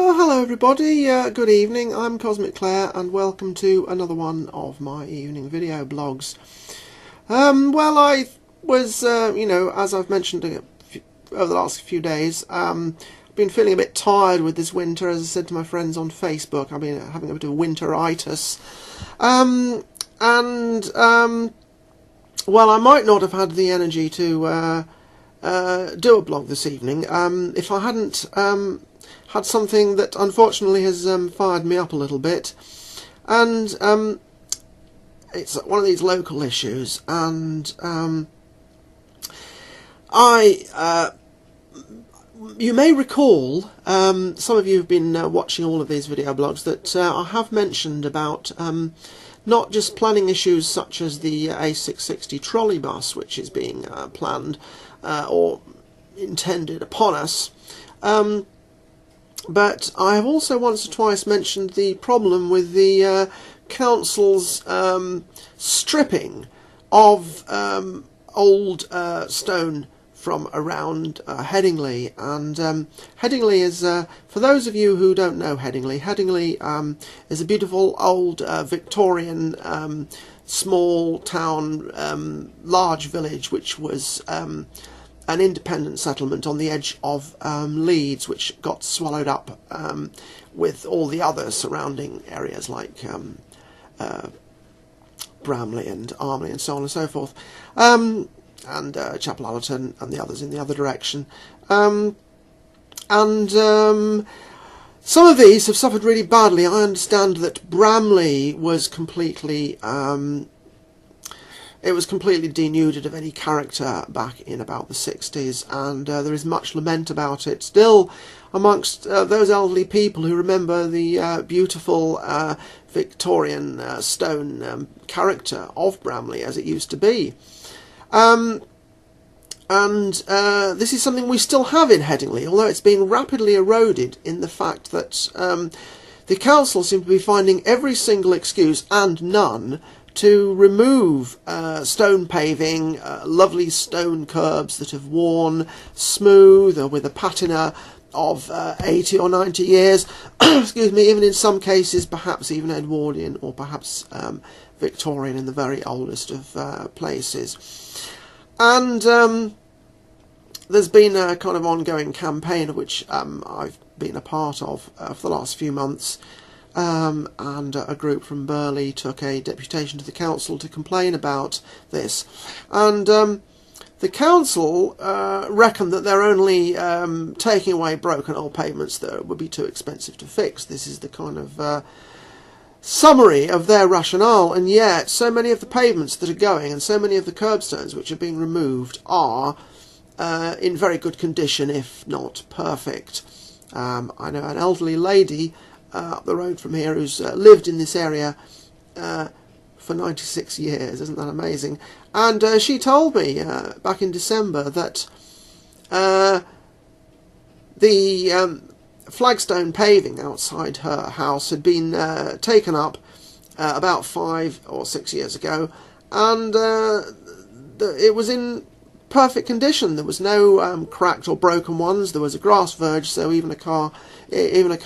Oh, hello everybody, good evening, I'm Cosmic Claire and welcome to another one of my evening video blogs. Well, I was, as I've mentioned over the last few days, I've been feeling a bit tired with this winter. As I said to my friends on Facebook, I've been having a bit of winteritis. Well, I might not have had the energy to do a blog this evening if I hadn't had something that unfortunately has fired me up a little bit, and it's one of these local issues, and you may recall, some of you have been watching all of these video blogs, that I have mentioned about not just planning issues such as the A660 trolley bus, which is being planned or intended upon us, but I have also once or twice mentioned the problem with the council's stripping of old stone from around Headingley. And Headingley is, for those of you who don't know Headingley is a beautiful old Victorian small town, large village, which was an independent settlement on the edge of Leeds, which got swallowed up with all the other surrounding areas like Bramley and Armley and so on and so forth, and Chapel Allerton and the others in the other direction. Some of these have suffered really badly. I understand that Bramley was completely denuded of any character back in about the 60s, and there is much lament about it still amongst those elderly people who remember the beautiful Victorian stone character of Bramley as it used to be. This is something we still have in Headingley, although it's being rapidly eroded in the fact that the council seem to be finding every single excuse and none to remove stone paving, lovely stone curbs that have worn smooth or with a patina of 80 or 90 years, excuse me, even in some cases perhaps even Edwardian or perhaps Victorian in the very oldest of places. And there's been a kind of ongoing campaign of which I've been a part of for the last few months, and a group from Burley took a deputation to the council to complain about this, and the council reckon that they're only taking away broken old pavements that would be too expensive to fix. This is the kind of summary of their rationale, and yet so many of the pavements that are going and so many of the curbstones which are being removed are in very good condition, if not perfect. I know an elderly lady up the road from here who's lived in this area for 96 years. Isn't that amazing? And she told me back in December that the flagstone paving outside her house had been taken up about 5 or 6 years ago, and it was in perfect condition. There was no cracked or broken ones. There was a grass verge, so even when a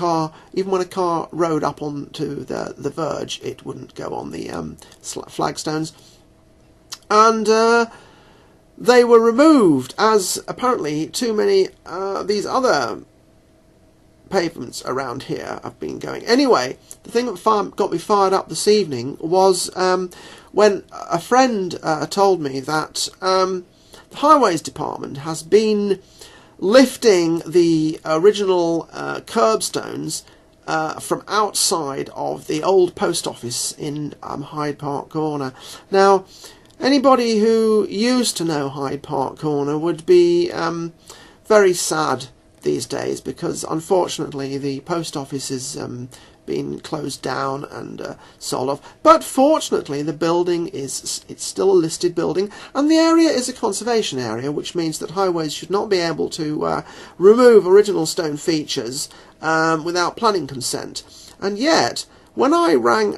car rode up onto the verge, it wouldn't go on the flagstones. And they were removed, as apparently too many these other pavements around here have been going. Anyway, the thing that got me fired up this evening was when a friend told me that the Highways Department has been lifting the original curbstones from outside of the old post office in Hyde Park Corner. Now, anybody who used to know Hyde Park Corner would be very sad these days, because unfortunately the post office is been closed down and sold off. But fortunately the building it's still a listed building, and the area is a conservation area, which means that highways should not be able to remove original stone features without planning consent. And yet, when I rang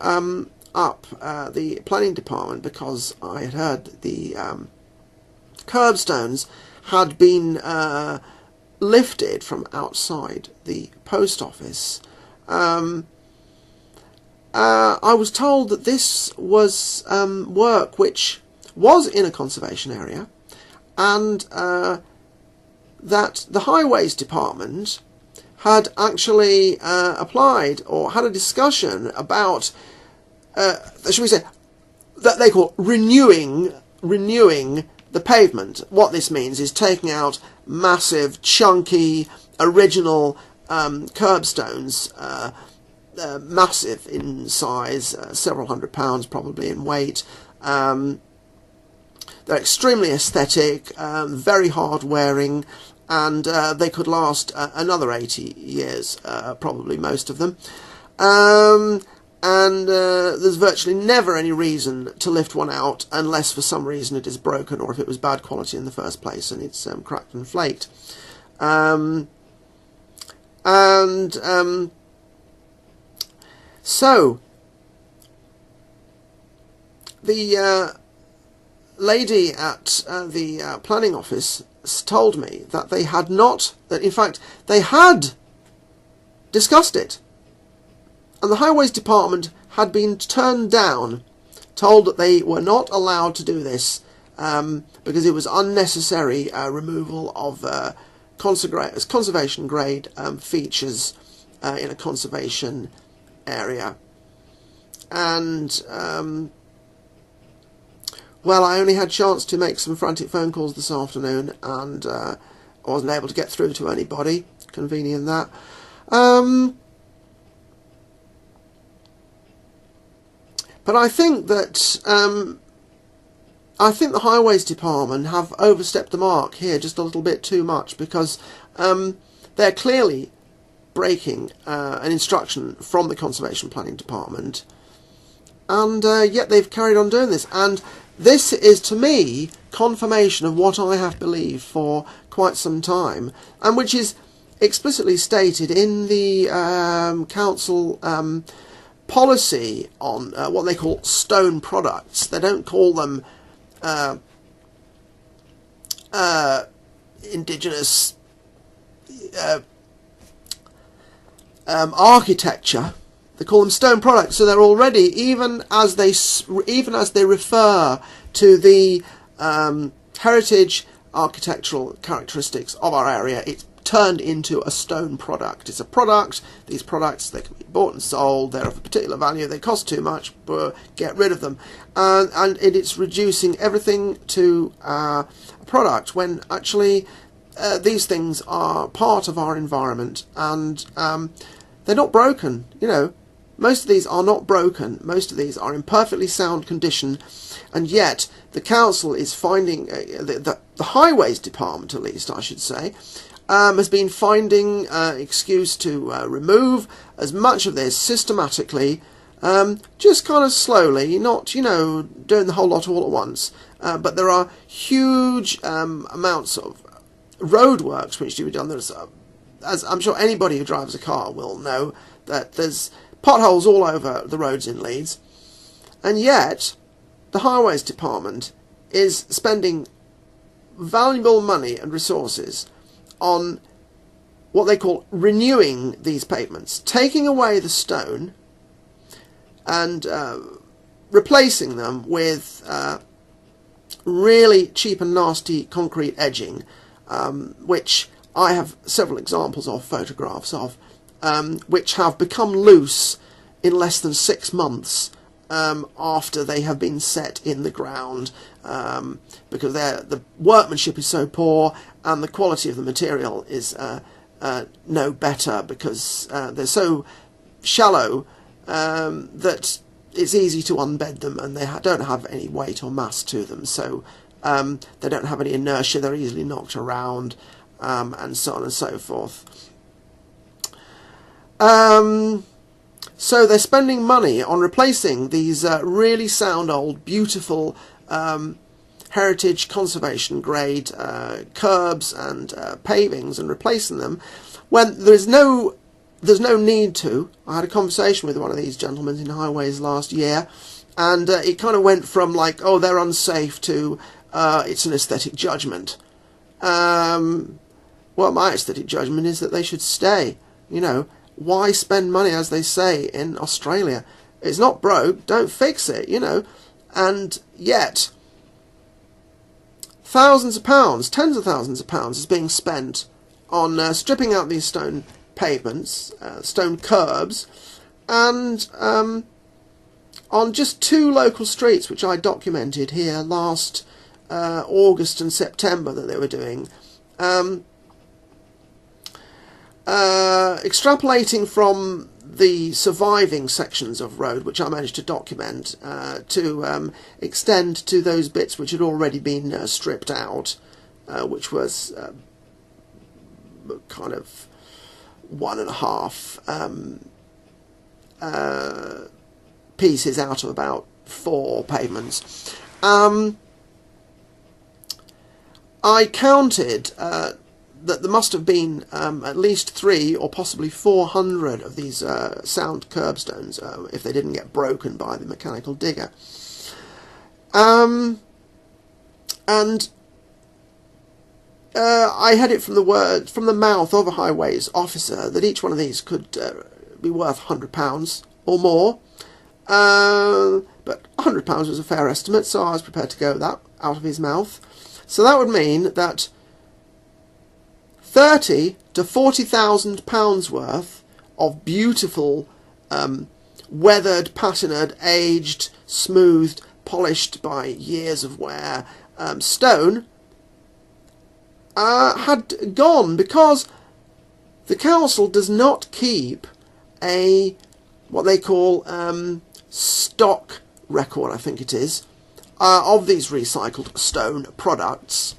up the planning department, because I had heard the curbstones had been lifted from outside the post office, I was told that this was work which was in a conservation area, and that the Highways Department had actually applied or had a discussion about, shall we say, that they call renewing the pavement. What this means is taking out massive, chunky, original curbstones, massive in size, several £100 probably in weight. They're extremely aesthetic, very hard wearing, and they could last another 80 years, probably most of them. And there's virtually never any reason to lift one out unless for some reason it is broken, or if it was bad quality in the first place and it's cracked and flaked. So the lady at the planning office told me that they had not, that in fact they had discussed it, and the Highways Department had been turned down, told that they were not allowed to do this because it was unnecessary removal of conservation grade features in a conservation area. And well, I only had a chance to make some frantic phone calls this afternoon, and I wasn't able to get through to anybody. Convenient that. But I think that the Highways Department have overstepped the mark here just a little bit too much, because they're clearly breaking an instruction from the Conservation Planning Department, and yet they've carried on doing this. And this is, to me, confirmation of what I have believed for quite some time, and which is explicitly stated in the council policy on what they call stone products. They don't call them indigenous architecture. They call them stone products, so they're already, even as they refer to the heritage architectural characteristics of our area, it's turned into a stone product. It's a product. These products, they can be bought and sold. They're of a particular value. They cost too much, but get rid of them. And it's reducing everything to a product, when actually these things are part of our environment, and they're not broken. You know, most of these are not broken. Most of these are in perfectly sound condition, and yet the council is finding, the Highways Department, at least I should say, has been finding excuse to remove as much of this systematically, just kind of slowly, not, you know, doing the whole lot all at once. But there are huge amounts of roadworks which do be done. There's, as I'm sure anybody who drives a car will know, that there's potholes all over the roads in Leeds, and yet the Highways Department is spending valuable money and resources on what they call renewing these pavements, taking away the stone and replacing them with really cheap and nasty concrete edging, which I have several examples of, photographs of, which have become loose in less than 6 months after they have been set in the ground, because the workmanship is so poor and the quality of the material is no better, because they're so shallow that it's easy to unbed them, and they don't have any weight or mass to them, so they don't have any inertia, they're easily knocked around, and so on and so forth. So they're spending money on replacing these really sound old, beautiful heritage conservation grade curbs and pavings, and replacing them when there's no need to. I had a conversation with one of these gentlemen in Highways last year, and it kind of went from like, oh, they're unsafe, to it's an aesthetic judgment. well, my aesthetic judgment is that they should stay. You know, why spend money, as they say in Australia? It's not broke, don't fix it, you know. And yet, thousands of pounds, tens of thousands of pounds is being spent on stripping out these stone pavements, stone curbs, and on just 2 local streets, which I documented here last August and September that they were doing. Extrapolating from the surviving sections of road, which I managed to document, to extend to those bits which had already been stripped out, which was kind of 1.5 pieces out of about 4 pavements. I counted that there must have been at least 300 or possibly 400 of these sound curbstones if they didn't get broken by the mechanical digger. And I had it from the mouth of a highways officer that each one of these could be worth £100 or more. But £100 was a fair estimate, so I was prepared to go that out of his mouth. So that would mean that £30,000 to £40,000 worth of beautiful, weathered, patinaed, aged, smoothed, polished by years of wear stone had gone, because the council does not keep what they call stock record, I think it is, of these recycled stone products,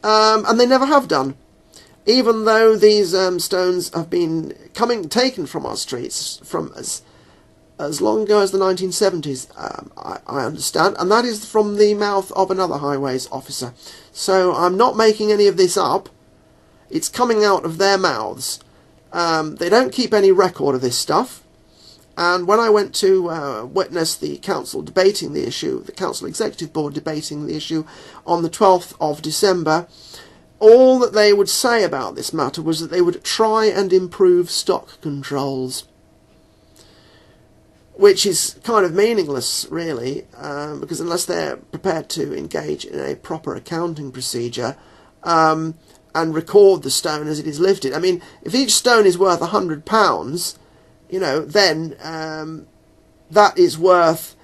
and they never have done. Even though these stones have been taken from our streets from as long ago as the 1970s, I understand, and that is from the mouth of another highways officer. So I'm not making any of this up. It's coming out of their mouths. They don't keep any record of this stuff. And when I went to witness the council debating the issue, the council executive board debating the issue on the 12th of December, all that they would say about this matter was that they would try and improve stock controls, which is kind of meaningless, really, because unless they're prepared to engage in a proper accounting procedure and record the stone as it is lifted. I mean, if each stone is worth £100, you know, then that is worth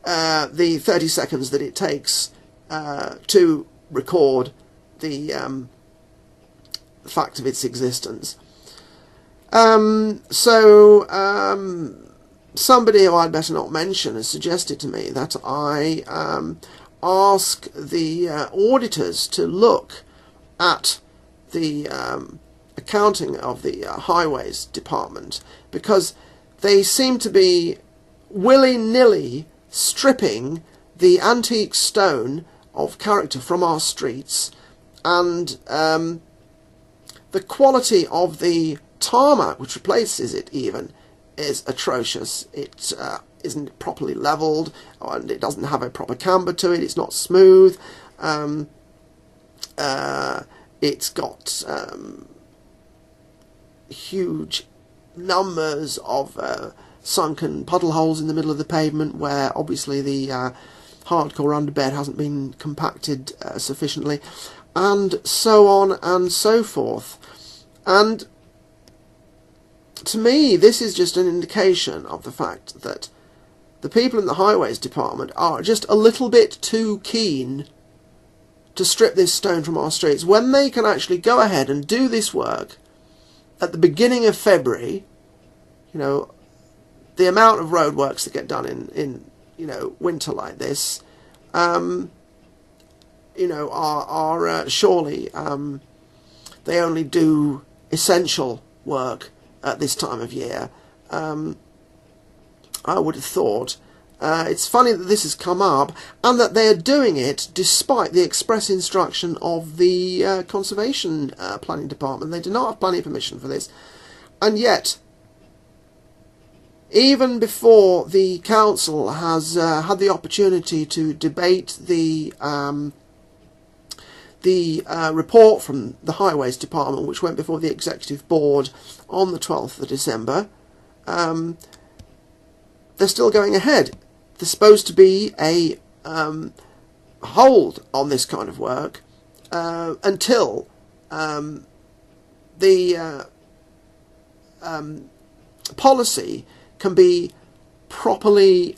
the 30 seconds that it takes to record the fact of its existence. Somebody who I'd better not mention has suggested to me that I ask the auditors to look at the accounting of the Highways Department, because they seem to be willy-nilly stripping the antique stone of character from our streets, and the quality of the tarmac which replaces it even is atrocious. It isn't properly levelled, and it doesn't have a proper camber to it. It's not smooth. It's got huge numbers of sunken puddle holes in the middle of the pavement, where obviously the hardcore underbed hasn't been compacted sufficiently, and so on and so forth. And to me, this is just an indication of the fact that the people in the Highways Department are just a little bit too keen to strip this stone from our streets, when they can actually go ahead and do this work at the beginning of February. You know, the amount of roadworks that get done in you know, winter like this, you know, are surely they only do essential work at this time of year. I would have thought. It's funny that this has come up, and that they're doing it despite the express instruction of the Conservation Planning Department. They do not have planning permission for this. And yet, even before the council has had the opportunity to debate the the report from the Highways Department, which went before the Executive Board on the 12th of December, they're still going ahead. There's supposed to be a hold on this kind of work until the policy can be properly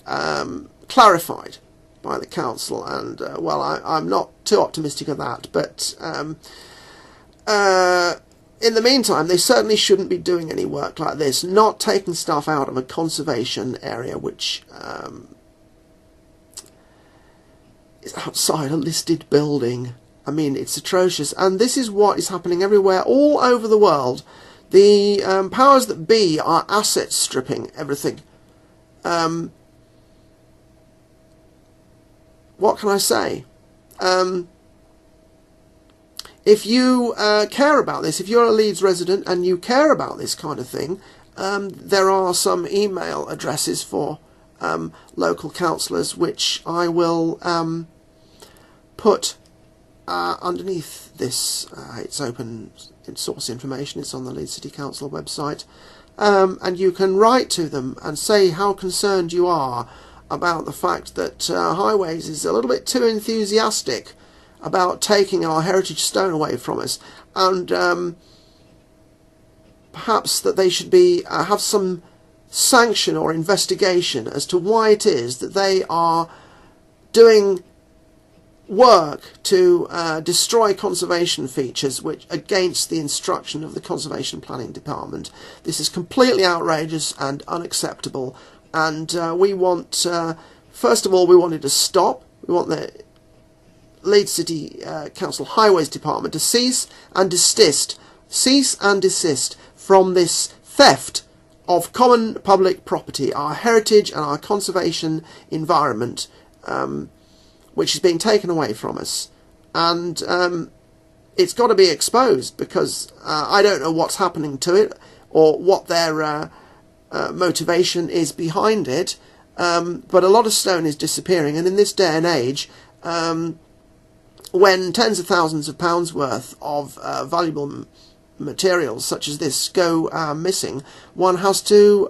clarified by the council, and well, I'm not too optimistic of that, but in the meantime, they certainly shouldn't be doing any work like this, not taking stuff out of a conservation area which is outside a listed building. I mean, it's atrocious, and this is what is happening everywhere, all over the world. The powers that be are asset stripping everything. What can I say? If you care about this, if you're a Leeds resident and you care about this kind of thing, there are some email addresses for local councillors, which I will put underneath this. It's open source information. It's on the Leeds City Council website, and you can write to them and say how concerned you are about the fact that Highways is a little bit too enthusiastic about taking our heritage stone away from us, and perhaps that they should be have some sanction or investigation as to why it is that they are doing work to destroy conservation features which against the instruction of the Conservation Planning Department. This is completely outrageous and unacceptable, and we want, first of all, we want it to stop. We want the Leeds City Council Highways Department to cease and desist from this theft of common public property, our heritage and our conservation environment, which is being taken away from us. And it's got to be exposed, because I don't know what's happening to it or what their motivation is behind it, but a lot of stone is disappearing, and in this day and age, when tens of thousands of pounds worth of valuable materials such as this go missing, one has to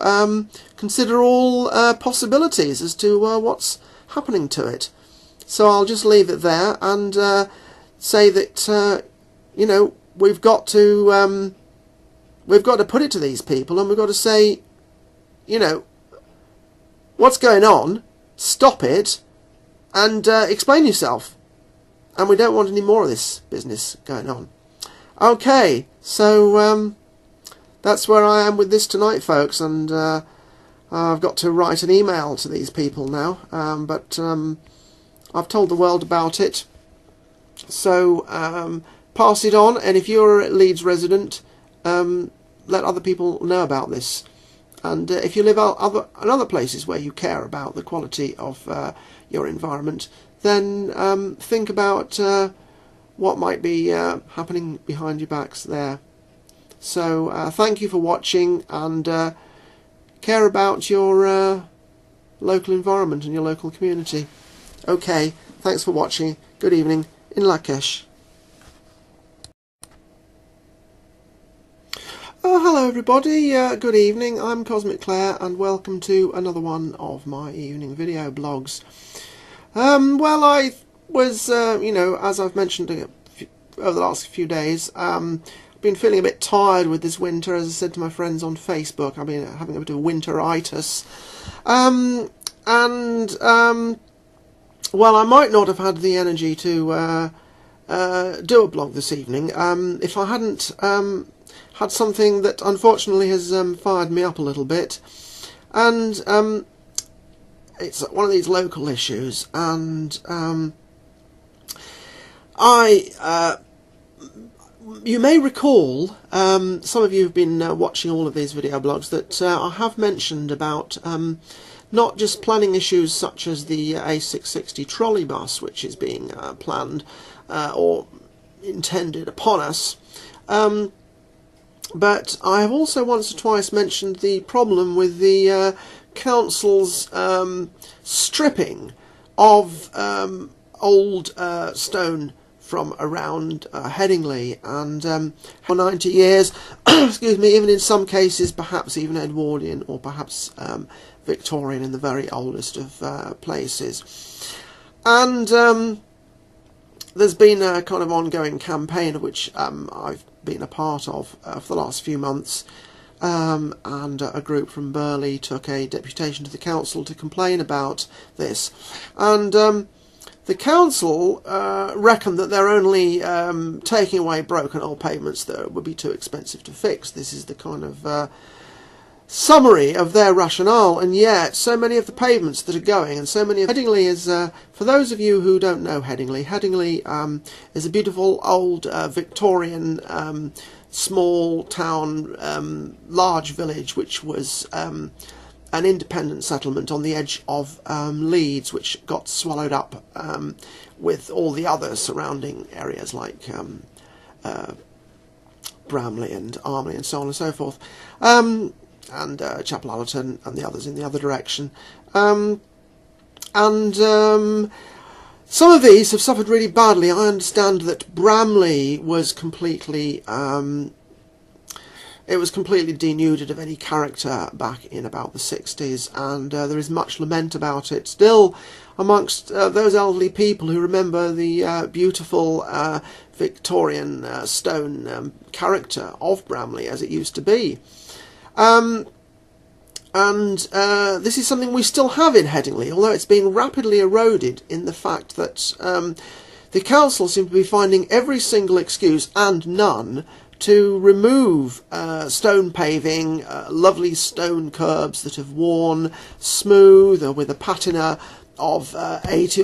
consider all possibilities as to what's happening to it. So I'll just leave it there and say that you know, we've got to put it to these people, and we've got to say, you know, what's going on, stop it, and explain yourself. And we don't want any more of this business going on. Okay, so that's where I am with this tonight, folks, and I've got to write an email to these people now, but I've told the world about it, so pass it on, and if you're a Leeds resident, let other people know about this. And if you live in other places where you care about the quality of your environment, then think about what might be happening behind your backs there. So thank you for watching, and care about your local environment and your local community. Okay, thanks for watching. Good evening in Lakesh. Hello everybody, good evening. I'm Cosmic Claire, and welcome to another one of my evening video blogs. Well, I was, you know, as I've mentioned over the last few days, been feeling a bit tired with this winter. As I said to my friends on Facebook, I've been having a bit of winteritis. Well, I might not have had the energy to do a blog this evening if I hadn't had something that unfortunately has fired me up a little bit, and it's one of these local issues, and you may recall, some of you have been watching all of these video blogs, that I have mentioned about not just planning issues such as the A660 trolley bus, which is being planned or intended upon us, but I have also once or twice mentioned the problem with the council's stripping of old stone from around Headingley, and for 90 years, excuse me, even in some cases perhaps even Edwardian or perhaps Victorian in the very oldest of places. And there's been a kind of ongoing campaign of which I've been a part of for the last few months, and a group from Burley took a deputation to the council to complain about this, and the council reckon that they're only taking away broken old pavements that would be too expensive to fix. This is the kind of summary of their rationale, and yet so many of the pavements that are going, and so many of Headingley is, for those of you who don't know Headingley, is a beautiful old Victorian small town, large village, which was an independent settlement on the edge of Leeds, which got swallowed up with all the other surrounding areas like Bramley and Armley and so on and so forth, and Chapel Allerton and the others in the other direction. Some of these have suffered really badly. I understand that Bramley was completely denuded of any character back in about the 60s, and there is much lament about it still amongst those elderly people who remember the beautiful Victorian stone character of Bramley as it used to be. This is something we still have in Headingley, although it's being rapidly eroded in the fact that the council seem to be finding every single excuse and none to remove stone paving, lovely stone curbs that have worn smooth or with a patina of 80